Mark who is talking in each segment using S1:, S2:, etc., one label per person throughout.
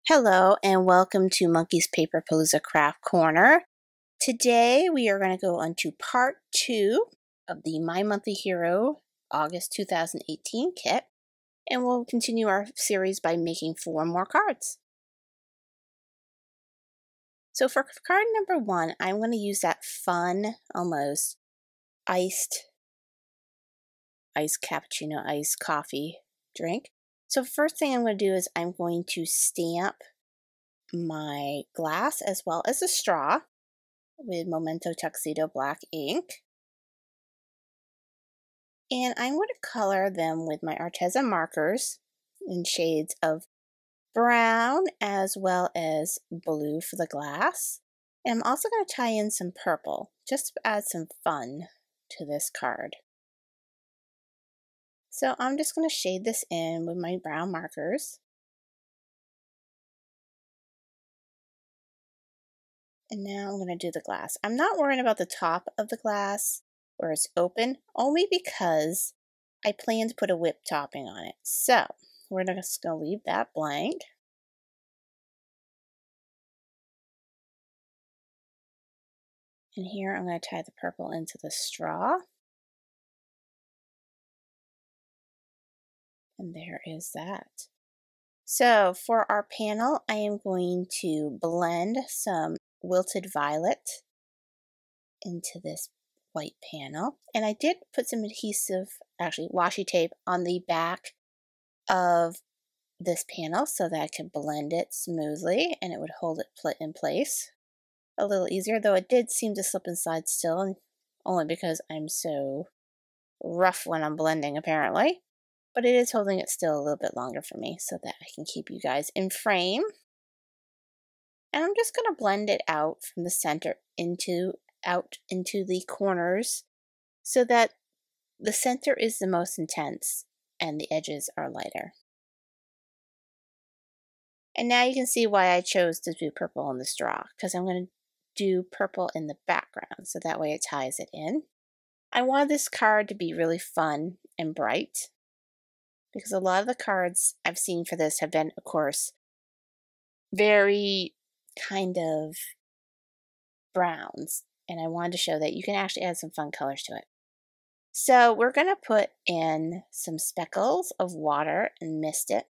S1: Hello and welcome to Monkey's Paper Palooza Craft Corner. Today we are going to go on to part 2 of the My Monthly Hero August 2018 kit, and we'll continue our series by making 4 more cards. So for card number 1, I'm going to use that fun, almost iced cappuccino, iced coffee drink. So first thing I'm going to do is I'm going to stamp my glass as well as a straw with Memento Tuxedo black ink. And I'm going to color them with my Arteza markers in shades of brown as well as blue for the glass. And I'm also going to tie in some purple just to add some fun to this card. So I'm just going to shade this in with my brown markers. And now I'm going to do the glass. I'm not worrying about the top of the glass where it's open, only because I plan to put a whipped topping on it. So we're just going to leave that blank. And here I'm going to tie the purple into the straw. And there is that. So for our panel, I am going to blend some wilted violet into this white panel. And I did put some adhesive, actually washi tape, on the back of this panel so that I could blend it smoothly and it would hold it in place a little easier, though it did seem to slip inside still, only because I'm so rough when I'm blending apparently. But it is holding it still a little bit longer for me so that I can keep you guys in frame. And I'm just going to blend it out from the center out into the corners so that the center is the most intense and the edges are lighter. And now you can see why I chose to do purple in the straw, because I'm going to do purple in the background so that way it ties it in. I wanted this card to be really fun and bright, because a lot of the cards I've seen for this have been, of course, very kind of browns, and I wanted to show that you can actually add some fun colors to it. So we're going to put in some speckles of water and mist it.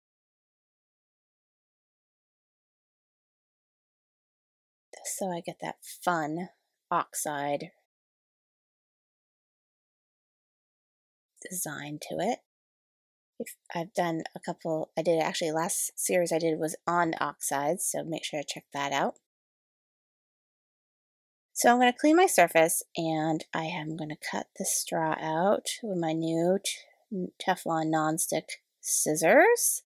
S1: So I get that fun oxide design to it. I've done a couple, I did actually, last series I did was on oxide, so make sure to check that out. So I'm going to clean my surface, and I am going to cut the straw out with my new Teflon nonstick scissors.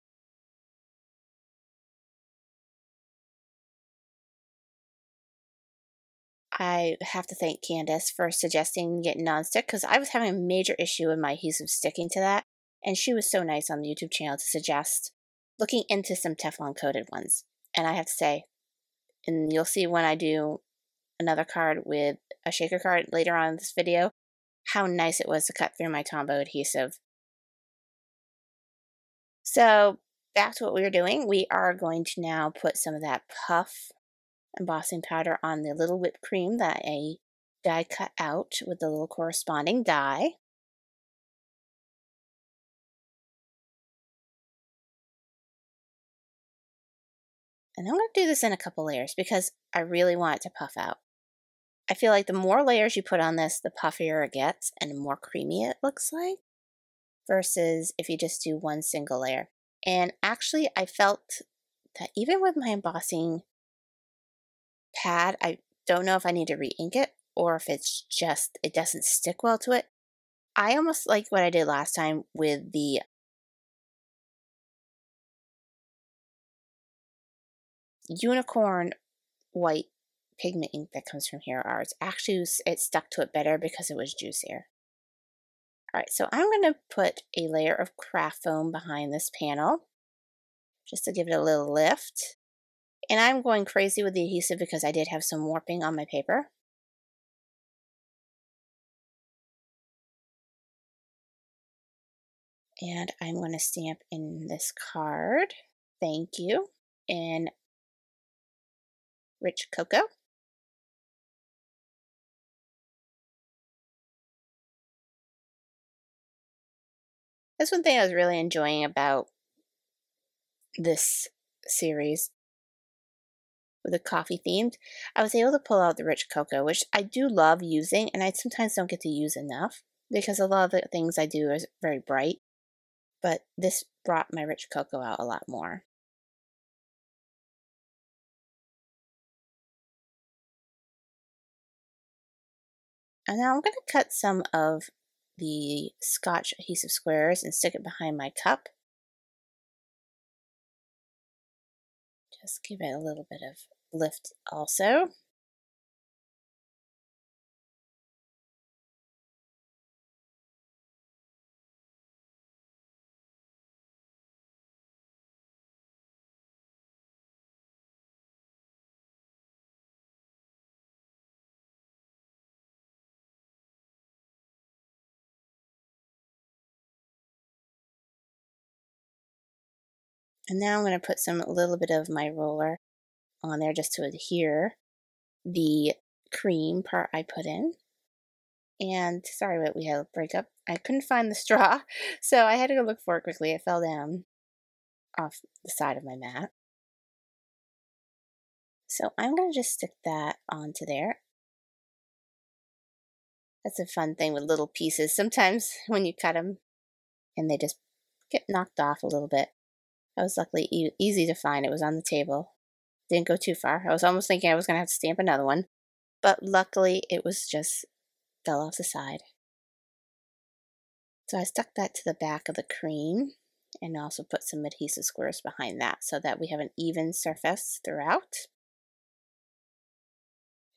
S1: I have to thank Candace for suggesting getting nonstick, because I was having a major issue with my adhesive sticking to that. And she was so nice on the YouTube channel to suggest looking into some Teflon coated ones. And I have to say, and you'll see when I do another card with a shaker card later on in this video, how nice it was to cut through my Tombow adhesive. So back to what we were doing. We are going to now put some of that puff embossing powder on the little whipped cream that I die cut out with the little corresponding die. And I'm going to do this in a couple layers because I really want it to puff out. I feel like the more layers you put on this, the puffier it gets and the more creamy it looks like, versus if you just do one single layer. And actually, I felt that even with my embossing pad, I don't know if I need to re-ink it or if it's just, it doesn't stick well to it. I almost like what I did last time with the unicorn white pigment ink that comes from Hero Arts. Actually, it stuck to it better because it was juicier. Alright, so I'm going to put a layer of craft foam behind this panel just to give it a little lift. And I'm going crazy with the adhesive because I did have some warping on my paper. And I'm going to stamp in this card. Thank you. in Rich Cocoa. That's one thing I was really enjoying about this series with the coffee themed. I was able to pull out the rich cocoa, which I do love using, and I sometimes don't get to use enough because a lot of the things I do is very bright, but this brought my rich cocoa out a lot more. And now I'm going to cut some of the Scotch adhesive squares and stick it behind my cup. Just give it a little bit of lift also. And now I'm going to put a little bit of my roller on there just to adhere the cream part I put in. And sorry, but we had a breakup. I couldn't find the straw, so I had to go look for it quickly. It fell down off the side of my mat. So I'm going to just stick that onto there. That's a fun thing with little pieces. Sometimes when you cut them and they just get knocked off a little bit. That was luckily easy to find. It was on the table. Didn't go too far. I was almost thinking I was going to have to stamp another one, but luckily it was just fell off the side. So I stuck that to the back of the cream and also put some adhesive squares behind that so that we have an even surface throughout.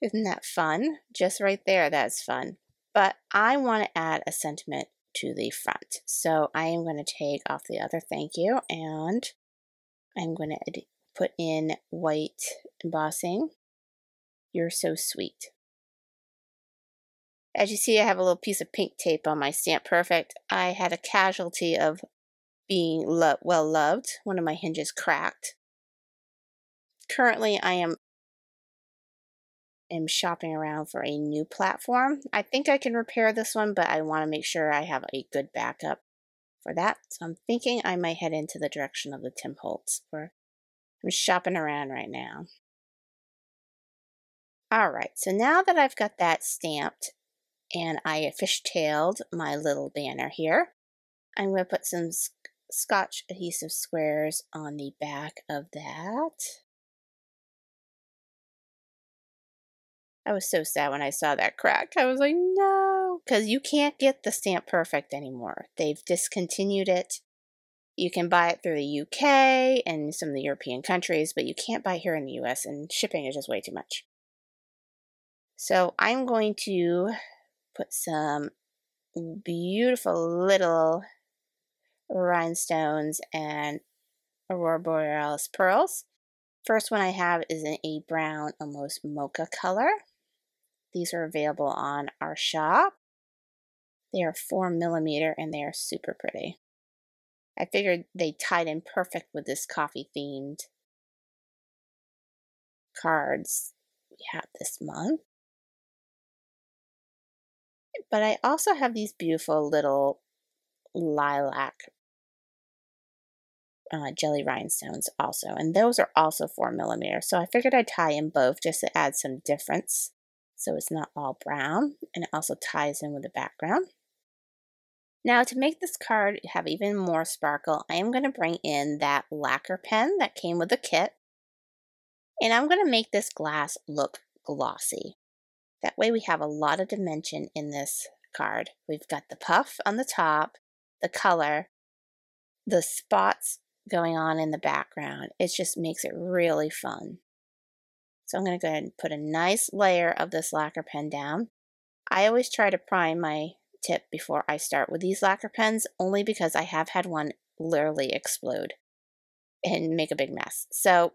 S1: Isn't that fun? Just right there, that's fun. But I want to add a sentiment to the front. So I am going to take off the other thank you and I'm going to put in white embossing. You're so sweet. As you see, I have a little piece of pink tape on my Stamp Perfect. I had a casualty of being well loved. One of my hinges cracked. Currently, I am shopping around for a new platform. I think I can repair this one, but I want to make sure I have a good backup for that. So I'm thinking I might head into the direction of the Tim Holtz, where I'm shopping around right now. Alright, so now that I've got that stamped and I fishtailed my little banner here, I'm going to put some Scotch adhesive squares on the back of that. I was so sad when I saw that crack. I was like, no, because you can't get the Stamp Perfect anymore. They've discontinued it. You can buy it through the UK and some of the European countries, but you can't buy it here in the US, and shipping is just way too much. So I'm going to put some beautiful little rhinestones and Aurora Borealis pearls. First one I have is in a brown, almost mocha color. These are available on our shop. They are 4mm and they are super pretty. I figured they tied in perfect with this coffee themed cards we have this month. But I also have these beautiful little lilac jelly rhinestones also, and those are also 4mm. So I figured I'd tie in both just to add some difference so it's not all brown, and it also ties in with the background. Now to make this card have even more sparkle, I am going to bring in that lacquer pen that came with the kit, and I'm going to make this glass look glossy. That way we have a lot of dimension in this card. We've got the puff on the top, the color, the spots going on in the background. It just makes it really fun. So I'm going to go ahead and put a nice layer of this lacquer pen down. I always try to prime my tip before I start with these lacquer pens, only because I have had one literally explode and make a big mess. So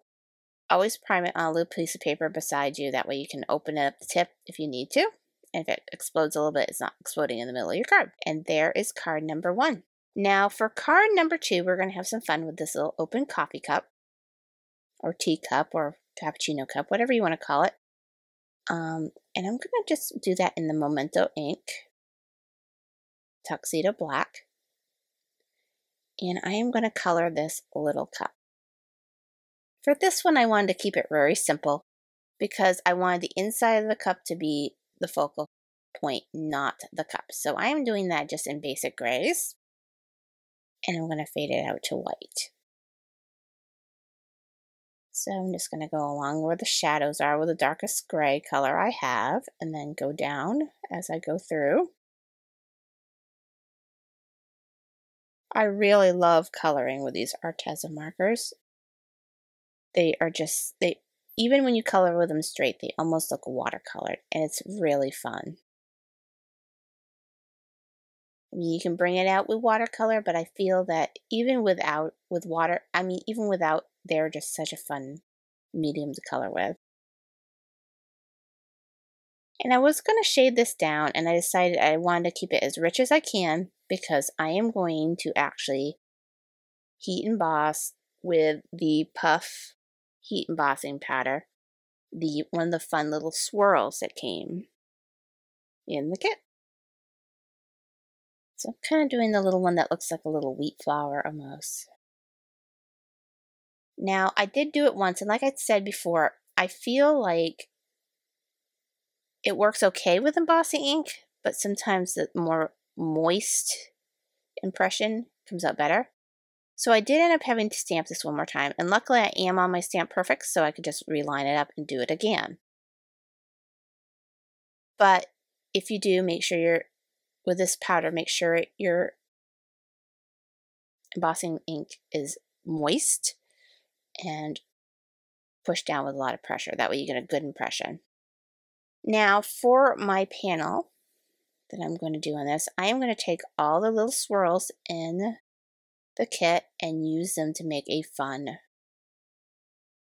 S1: always prime it on a little piece of paper beside you. That way you can open up the tip if you need to. And if it explodes a little bit, it's not exploding in the middle of your card. And there is card number 1. Now for card number 2, we're going to have some fun with this little open coffee cup. or teacup or cappuccino cup, whatever you want to call it. And I'm going to just do that in the Memento ink, Tuxedo Black. And I am going to color this little cup. For this one, I wanted to keep it very simple because I wanted the inside of the cup to be the focal point, not the cup. So I am doing that just in basic grays. And I'm going to fade it out to white. So I'm just going to go along where the shadows are with the darkest gray color I have, and then go down as I go through. I really love coloring with these Arteza markers. They are just, even when you color with them straight, they almost look watercolored, and it's really fun. I mean, you can bring it out with watercolor, but I feel that even without, they're just such a fun medium to color with. And I was going to shade this down, and I decided I wanted to keep it as rich as I can because I am going to actually heat emboss with the Puff heat embossing powder, one of the fun little swirls that came in the kit. So I'm kind of doing the little one that looks like a little wheat flower almost. Now, I did do it once, and like I said before, I feel like it works okay with embossing ink, but sometimes the more moist impression comes out better. So I did end up having to stamp this one more time, and luckily I am on my Stamp Perfect, so I could just reline it up and do it again. But if you do, make sure with this powder, make sure your embossing ink is moist and pushed down with a lot of pressure. That way you get a good impression. Now for my panel that I'm going to do on this, I am going to take all the little swirls in the kit and use them to make a fun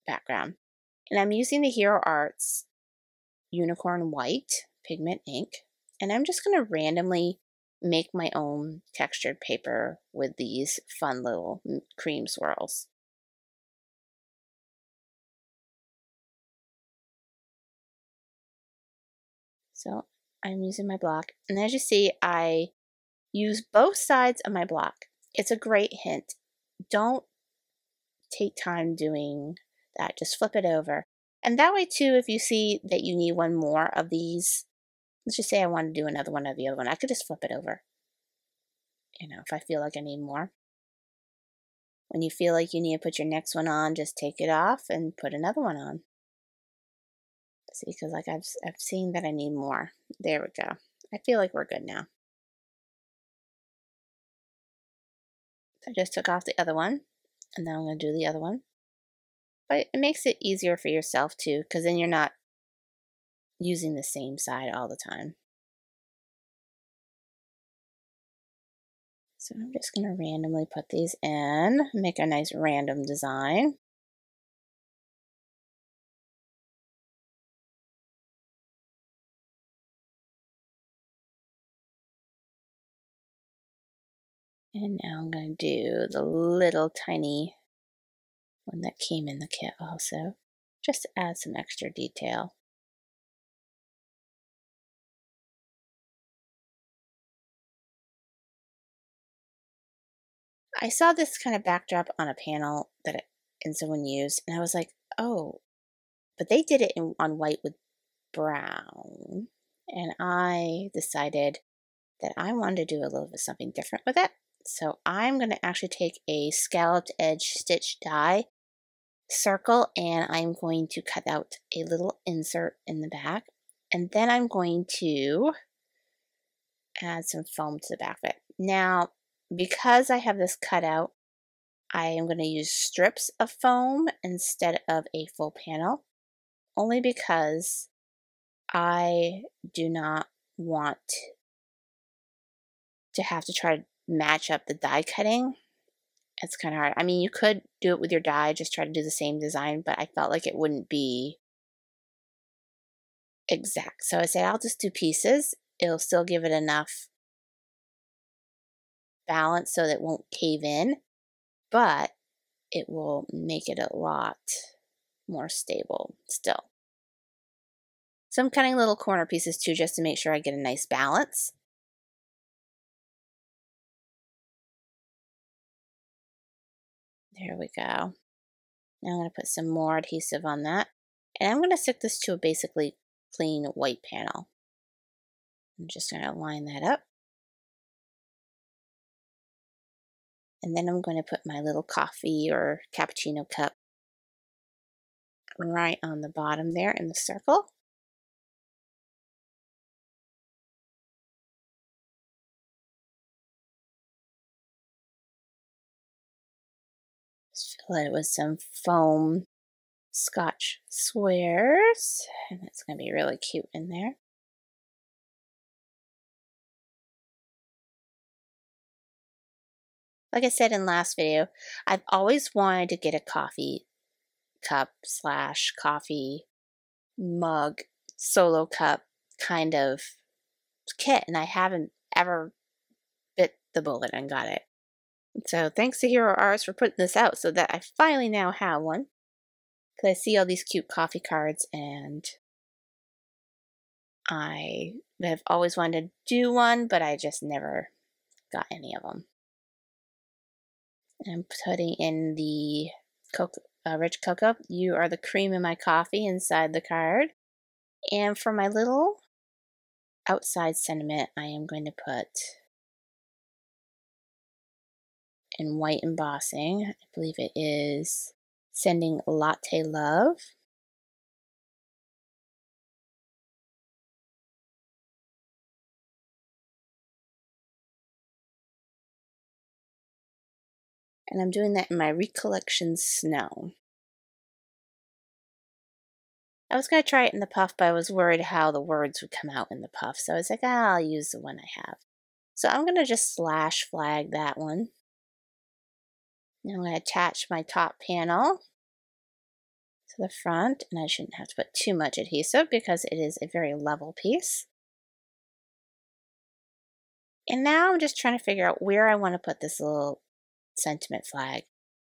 S1: background. And I'm using the Hero Arts Unicorn White pigment ink, and I'm just going to randomly make my own textured paper with these fun little cream swirls. So I'm using my block, and as you see, I use both sides of my block. It's a great hint. Don't take time doing that. Just flip it over. And that way too, if you see that you need one more of these, let's just say I want to do another one of the other one, I could just flip it over. You know, if I feel like I need more. When you feel like you need to put your next one on, just take it off and put another one on. See, because like I've seen that I need more. There we go. I feel like we're good now. So I just took off the other one, and now I'm going to do the other one. But it makes it easier for yourself too, because then you're not using the same side all the time. So I'm just going to randomly put these in, make a nice random design. And now I'm going to do the little tiny one that came in the kit also, just to add some extra detail. I saw this kind of backdrop on a panel that someone used, and I was like, oh, but they did it on white with brown. And I decided that I wanted to do a little bit something different with it. So I'm going to actually take a scalloped edge stitch die circle, and I'm going to cut out a little insert in the back. And then I'm going to add some foam to the back of it. Now, because I have this cut out, I am going to use strips of foam instead of a full panel, only because I do not want to have to try to match up the die cutting. It's kind of hard. I mean, you could do it with your die, just try to do the same design, but I felt like it wouldn't be exact. So I said, I'll just do pieces. It'll still give it enough balance so that it won't cave in, but it will make it a lot more stable still. So I'm cutting little corner pieces too, just to make sure I get a nice balance. There we go. Now I'm going to put some more adhesive on that. And I'm going to stick this to a basically clean white panel. I'm just going to line that up. And then I'm going to put my little coffee or cappuccino cup right on the bottom there in the circle. Just fill it with some foam Scotch squares, and it's going to be really cute in there. Like I said in last video, I've always wanted to get a coffee cup slash coffee mug, solo cup kind of kit, and I haven't ever bit the bullet and got it. So thanks to Hero Arts for putting this out so that I finally now have one. Because I see all these cute coffee cards and I have always wanted to do one, but I just never got any of them. I'm putting in the rich cocoa. You are the cream in my coffee inside the card. And for my little outside sentiment, I am going to put in white embossing. I believe it is Sending Latte Love. And I'm doing that in my Recollections Snow. I was going to try it in the puff, but I was worried how the words would come out in the puff. So I was like, I'll use the one I have. So I'm going to just slash flag that one. Now I'm going to attach my top panel to the front, and I shouldn't have to put too much adhesive because it is a very level piece. And now I'm just trying to figure out where I want to put this little sentiment flag.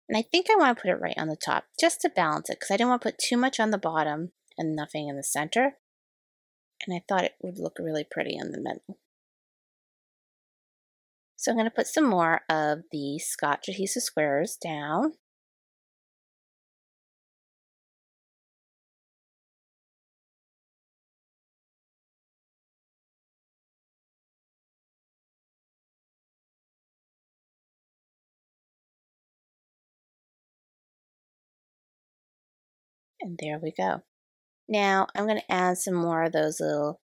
S1: And I think I want to put it right on the top just to balance it because I didn't want to put too much on the bottom and nothing in the center. And I thought it would look really pretty in the middle. So I'm going to put some more of the Scotch adhesive squares down. And there we go. Now I'm going to add some more of those little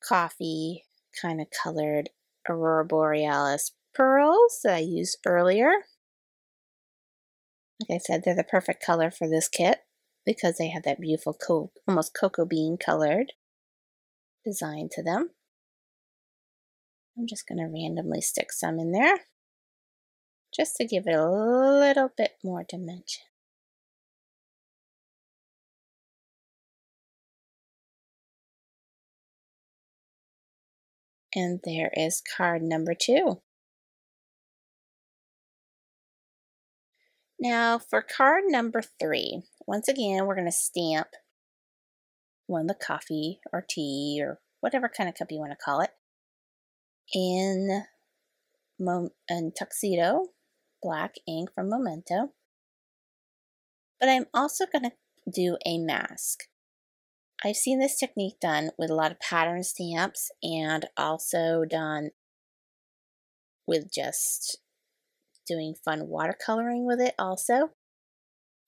S1: coffee kind of colored Aurora Borealis pearls that I used earlier. Like I said, they're the perfect color for this kit because they have that beautiful almost cocoa bean colored design to them. I'm just going to randomly stick some in there just to give it a little bit more dimension. And there is card number 2. Now for card number 3, once again, we're going to stamp one of the coffee or tea or whatever kind of cup you want to call it in Tuxedo black ink from Memento. But I'm also going to do a mask. I've seen this technique done with a lot of pattern stamps and also done with just doing fun watercoloring with it also.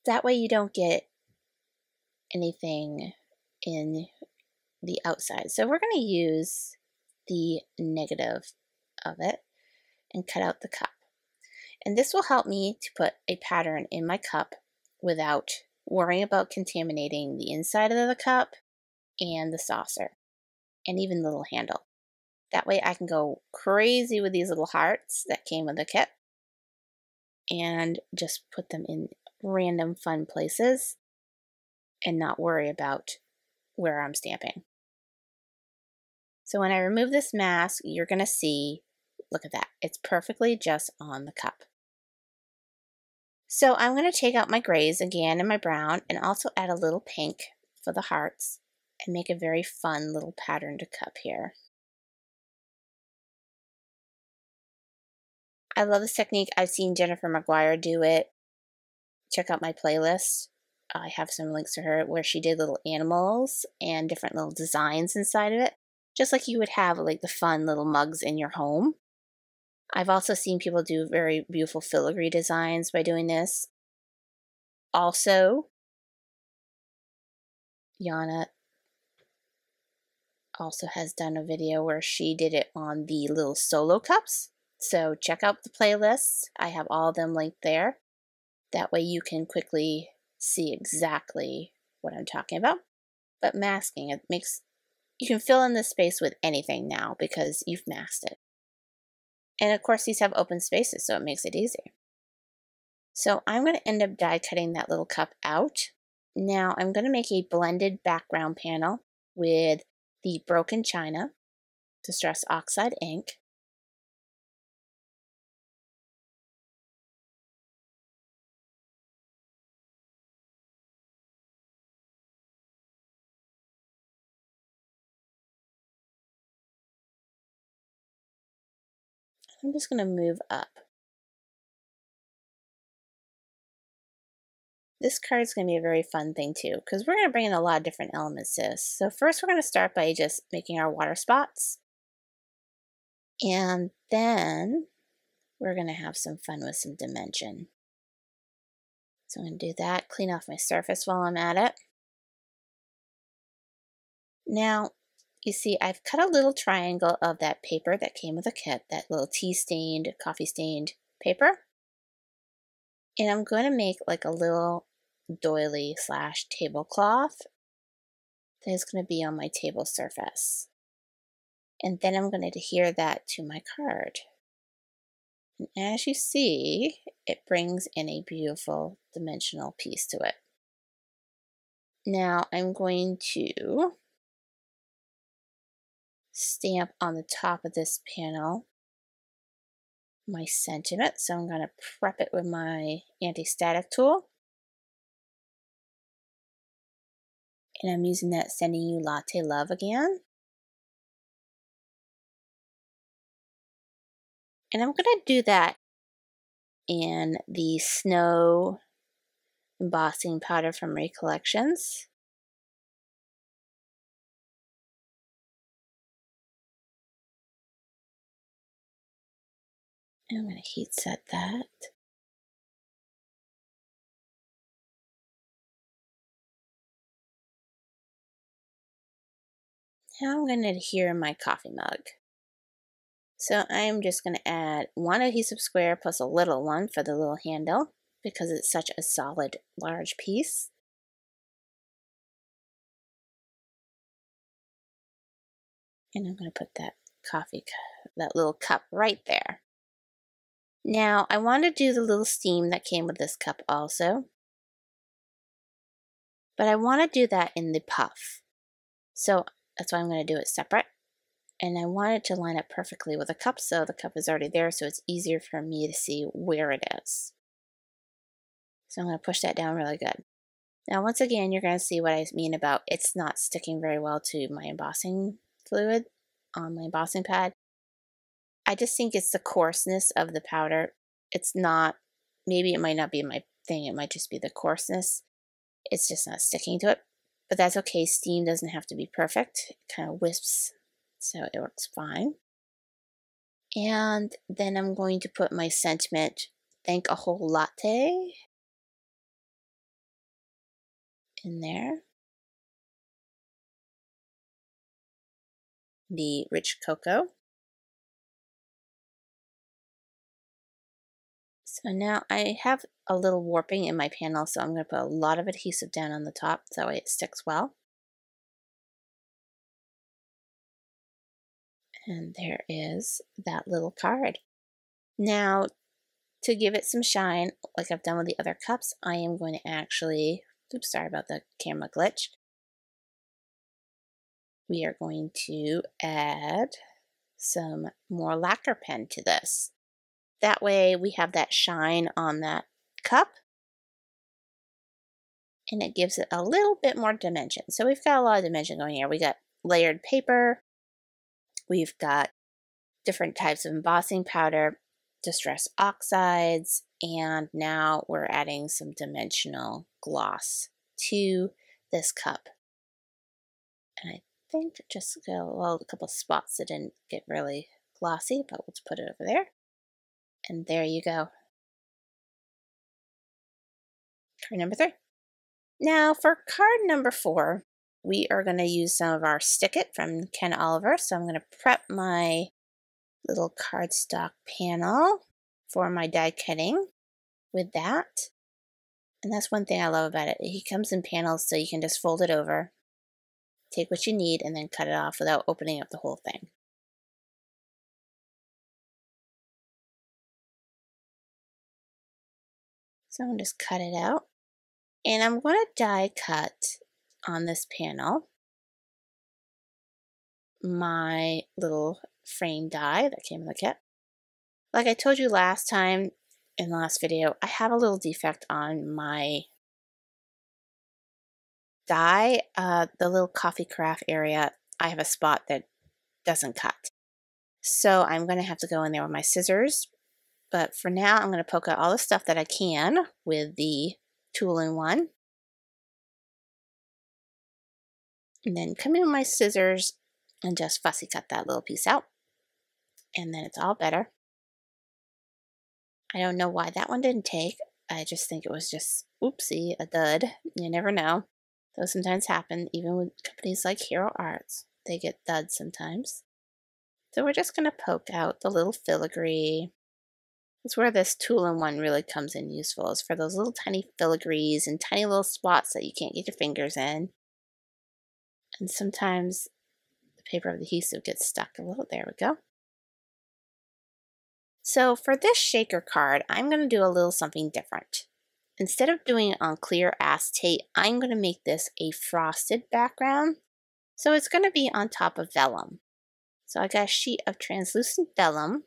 S1: That way you don't get anything in the outside. So we're going to use the negative of it and cut out the cup. And this will help me to put a pattern in my cup without worrying about contaminating the inside of the cup and the saucer and even the little handle. That way I can go crazy with these little hearts that came with the kit and just put them in random fun places and not worry about where I'm stamping. So when I remove this mask, you're going to see, look at that, it's perfectly just on the cup. So I'm going to take out my grays again and my brown and also add a little pink for the hearts and make a very fun little patterned cup here. I love this technique. I've seen Jennifer McGuire do it. Check out my playlist. I have some links to her where she did little animals and different little designs inside of it, just like you would have like the fun little mugs in your home. I've also seen people do very beautiful filigree designs by doing this. Also, Yana also has done a video where she did it on the little solo cups. So check out the playlists. I have all of them linked there. That way you can quickly see exactly what I'm talking about. But masking, it makes, you can fill in the space with anything now because you've masked it. And of course these have open spaces, so it makes it easy. So I'm going to end up die cutting that little cup out. Now I'm going to make a blended background panel with the broken china, Distress Oxide ink. I'm just going to move up. This card is going to be a very fun thing too, because we're going to bring in a lot of different elements to this. So first we're going to start by just making our water spots. And then we're going to have some fun with some dimension. So I'm going to do that, clean off my surface while I'm at it. Now, you see I've cut a little triangle of that paper that came with the kit, that little tea-stained, coffee-stained paper. And I'm going to make like a little doily / tablecloth that is going to be on my table surface. And then I'm going to adhere that to my card. And as you see, it brings in a beautiful dimensional piece to it. Now I'm going to stamp on the top of this panel my sentiment. So I'm going to prep it with my anti-static tool. And I'm using that Sending You Latte Love again. And I'm going to do that in the Snow embossing powder from Recollections. And I'm going to heat set that. Now I'm going to adhere my coffee mug. So I'm just going to add one adhesive square plus a little one for the little handle because it's such a solid large piece. And I'm going to put that that little cup right there. Now I want to do the little steam that came with this cup also. But I want to do that in the puff. So that's why I'm going to do it separate. And I want it to line up perfectly with the cup, so the cup is already there, so it's easier for me to see where it is. So I'm going to push that down really good. Now once again, you're going to see what I mean about it's not sticking very well to my embossing fluid on my embossing pad. I just think it's the coarseness of the powder. It's not, maybe it might not be my thing, it might just be the coarseness. It's just not sticking to it. But that's okay, steam doesn't have to be perfect. It kind of wisps, so it works fine. And then I'm going to put my sentiment, Thank a Whole Latte, in there. The Rich Cocoa. So now I have a little warping in my panel, so I'm going to put a lot of adhesive down on the top so that way it sticks well. And there is that little card. Now, to give it some shine, like I've done with the other cups, I am going to actually, oops, sorry about the camera glitch. We are going to add some more lacquer pen to this. That way we have that shine on that cup, and it gives it a little bit more dimension. So we've got a lot of dimension going here. We got layered paper, we've got different types of embossing powder, distress oxides, and now we're adding some dimensional gloss to this cup. And I think just a couple spots that didn't get really glossy, but let's put it over there. And there you go. Card number 3. Now for card number 4, we are going to use some of our Stick It from Ken Oliver. So I'm going to prep my little cardstock panel for my die cutting with that. And that's one thing I love about it. He comes in panels so you can just fold it over, take what you need, and then cut it off without opening up the whole thing. So I'm going to just cut it out. And I'm going to die cut on this panel my little frame die that came in the kit. Like I told you last time in the last video, I have a little defect on my die. The little coffee craft area, I have a spot that doesn't cut. So I'm going to have to go in there with my scissors. But for now, I'm going to poke out all the stuff that I can with the tool-in-one. And then come in with my scissors and just fussy cut that little piece out. And then it's all better. I don't know why that one didn't take. I just think it was just, oopsie, a dud. You never know. Those sometimes happen, even with companies like Hero Arts. They get duds sometimes. So we're just going to poke out the little filigree. That's where this tool-in-one really comes in useful, is for those little tiny filigrees and tiny little spots that you can't get your fingers in. And sometimes the paper adhesive gets stuck a little. There we go. So for this shaker card, I'm going to do a little something different. Instead of doing it on clear acetate, I'm going to make this a frosted background. So it's going to be on top of vellum. So I got a sheet of translucent vellum.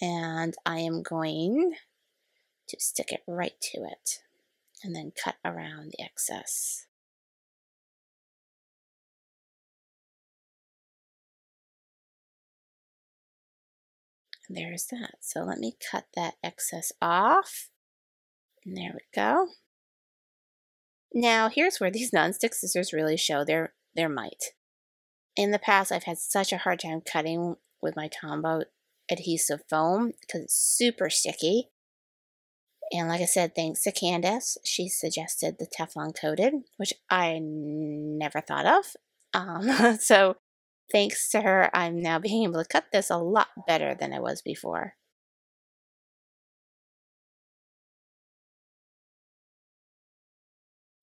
S1: And I am going to stick it right to it and then cut around the excess. And there's that. So let me cut that excess off. And there we go. Now here's where these non-stick scissors really show their might. In the past, I've had such a hard time cutting with my Tombow adhesive foam because it's super sticky. And like I said, thanks to Candace, she suggested the Teflon coated, which I never thought of. So thanks to her, I'm now being able to cut this a lot better than I was before.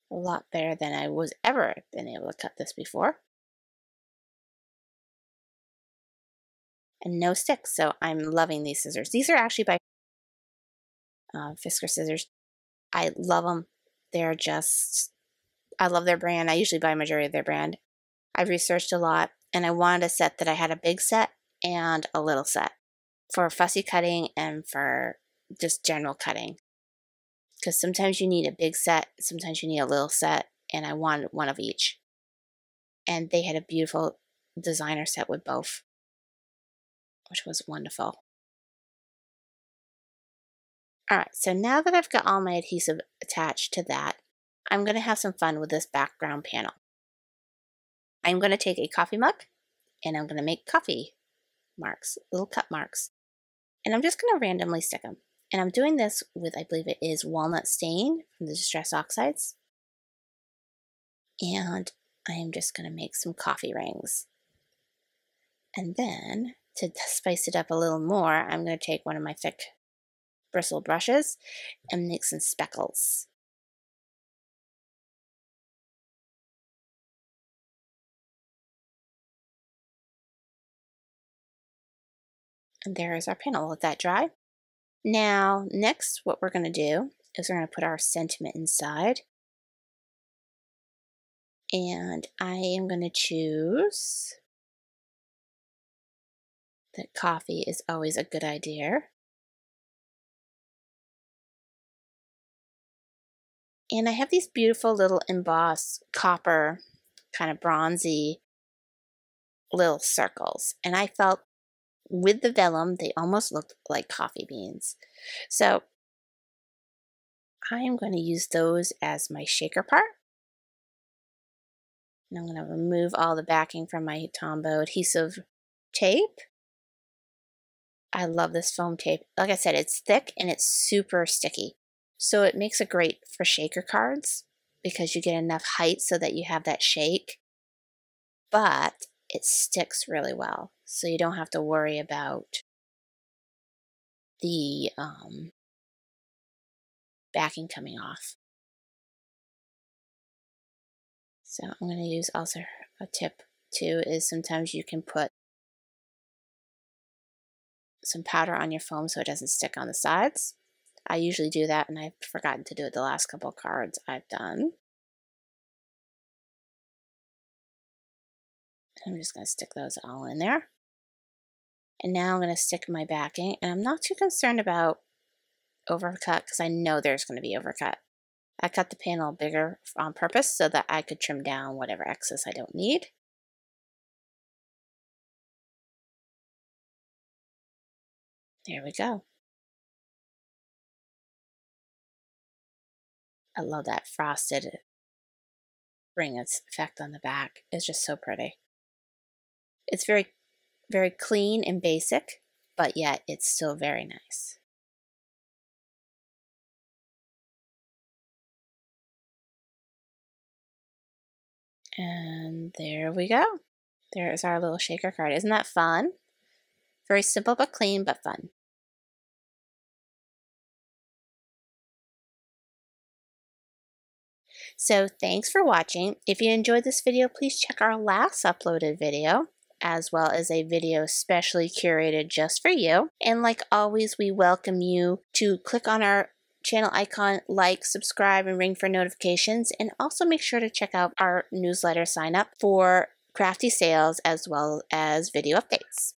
S1: A lot better than I was ever been able to cut this before. And no sticks, so I'm loving these scissors. These are actually by Fiskars scissors. I love them. They're just, I love their brand. I usually buy a majority of their brand. I've researched a lot, and I wanted a set that I had a big set and a little set for fussy cutting and for just general cutting. Because sometimes you need a big set, sometimes you need a little set, and I wanted one of each. And they had a beautiful designer set with both, which was wonderful. Alright, so now that I've got all my adhesive attached to that, I'm going to have some fun with this background panel. I'm going to take a coffee mug, and I'm going to make coffee marks, little cut marks. And I'm just going to randomly stick them. And I'm doing this with, I believe it is walnut stain from the Distress Oxides. And I am just going to make some coffee rings. And then, to spice it up a little more, I'm going to take one of my thick bristle brushes and make some speckles. And there is our panel. Let that dry. Now, next, what we're going to do is we're going to put our sentiment inside. And I am going to choose that coffee is always a good idea. And I have these beautiful little embossed copper, kind of bronzy little circles. And I felt with the vellum, they almost looked like coffee beans. So I am going to use those as my shaker part. And I'm going to remove all the backing from my Tombow adhesive tape. I love this foam tape. Like I said, it's thick and it's super sticky. So it makes it great for shaker cards because you get enough height so that you have that shake. But it sticks really well. So you don't have to worry about the backing coming off. So I'm going to use also a tip too is sometimes you can put some powder on your foam so it doesn't stick on the sides. I usually do that and I've forgotten to do it the last couple cards I've done. I'm just going to stick those all in there. And now I'm going to stick my backing, and I'm not too concerned about overcut because I know there's going to be overcut. I cut the panel bigger on purpose so that I could trim down whatever excess I don't need. There we go. I love that frosted ring effect on the back. It's just so pretty. It's very, very clean and basic, but yet it's still very nice. And there we go. There's our little shaker card. Isn't that fun? Very simple but clean but fun. So thanks for watching. If you enjoyed this video, please check our last uploaded video, as well as a video specially curated just for you. And like always, we welcome you to click on our channel icon, like, subscribe, and ring for notifications. And also make sure to check out our newsletter sign up for crafty sales as well as video updates.